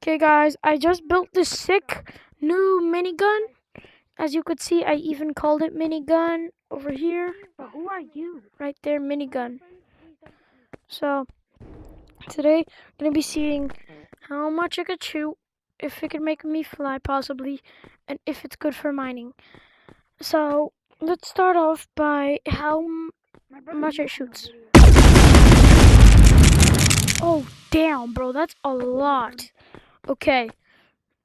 Okay, guys, I just built this sick new minigun. As you could see, I even called it minigun over here. But who are you? Right there, minigun. So, today, I'm going to be seeing how much I could shoot, if it could make me fly, possibly, and if it's good for mining. So, let's start off by how much it shoots. Oh, damn, bro, that's a lot. Okay,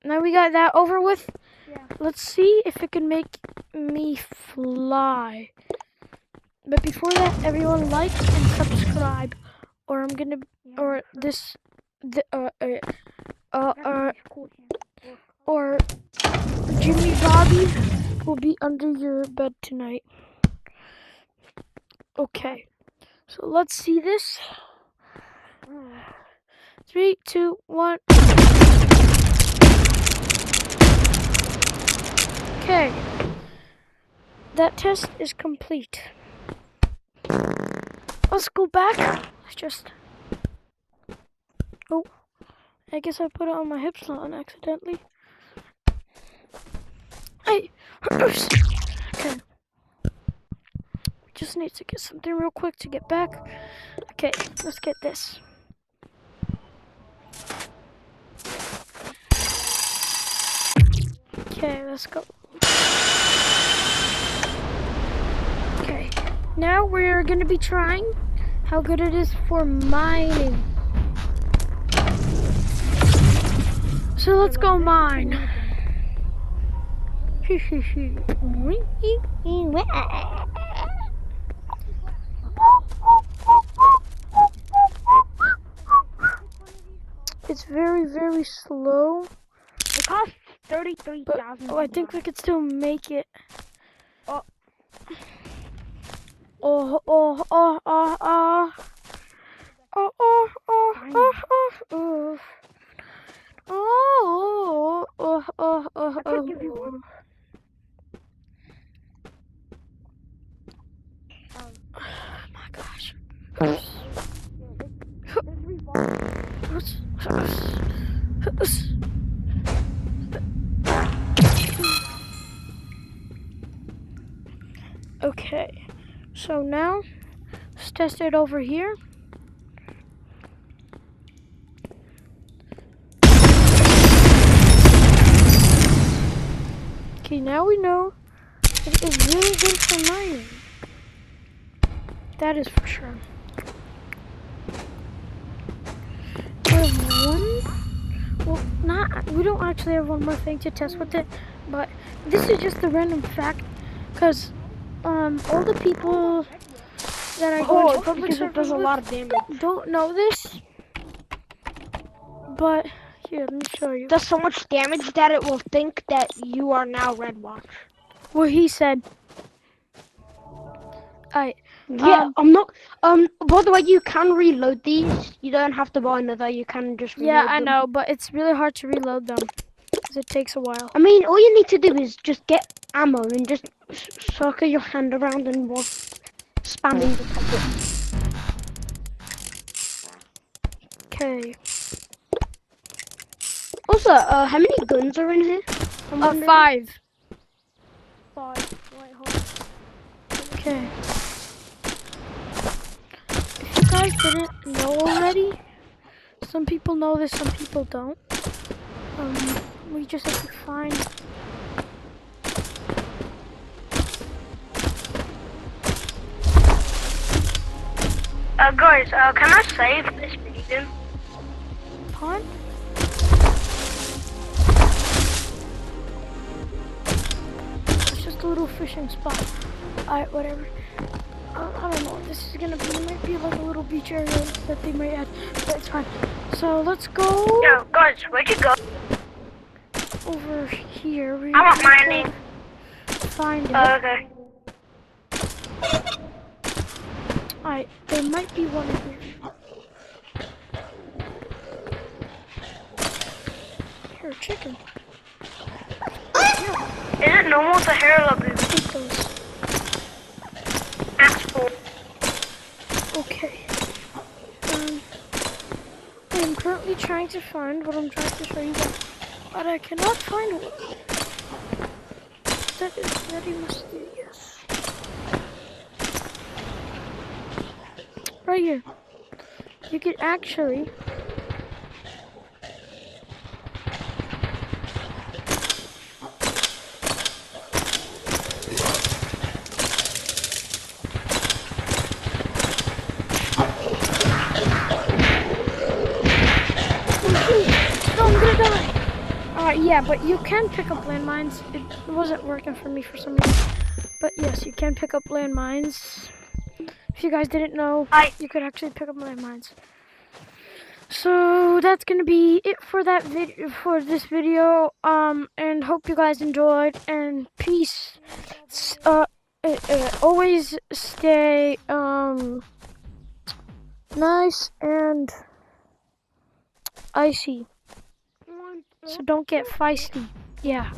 now we got that over with. Yeah. Let's see if it can make me fly. But before that, everyone like and subscribe, or I'm gonna, or this, the, or Jimmy Bobby will be under your bed tonight. Okay, so let's see this. 3, 2, 1. Okay, that test is complete. Let's go back. Let's just. Oh, I guess I put it on my hip slot accidentally. Hey, okay. Just need to get something real quick to get back. Okay, let's get this. Okay, let's go. Okay, now we're gonna be trying how good it is for mining. So let's go mine. It's very, very slow. It costs 33,000. Oh, I think we could still make it. Oh. Oh, oh, oh, oh, oh. Oh, oh, oh, oh, oh, oh. Oh, oh, oh, oh, oh. Oh my gosh. Okay, so now let's test it over here. Okay, now we know it is really good for mining. That is for sure. We have one. Well, we don't actually have one more thing to test with it, but this is just a random fact, because all the people that I go into public because it does servers a lot of damage. don't know this. But here, let me show you. It does so much damage that it will think that you are now Red Watch. What he said. Yeah, I'm not. By the way, you can reload these. You don't have to buy another. You can just reload Yeah, I them. know, but it's really hard to reload them because it takes a while. I mean, all you need to do is just get ammo and just circle your hand around and spamming the top. Okay. Also, how many guns are in here? 5. 5. Wait, hold on. Okay. If you guys didn't know already, some people know this, some people don't. We just have to find. Guys, can I save this video? Pond? It's just a little fishing spot. Alright, whatever. I don't know what this is gonna be. It might be like a little beach area that they might add, but it's fine. So let's go. Yo, guys, where'd you go? Over here. I want mining. Find it. Okay. Alright, there might be one here. Here, chicken. Yeah, Is it normal to hear a lagoon? take those. Export. Okay. I am currently desperately trying to find what I'm trying to show you guys, but I cannot find it. That is very mysterious. Right here. You could actually I'm gonna die! Yeah, but you can pick up landmines. It wasn't working for me for some reason. But yes, you can pick up landmines. If you guys didn't know, you could actually pick up landmines. So that's gonna be it for that this video. And hope you guys enjoyed. And peace. Always stay nice and icy. So don't get feisty. Yeah.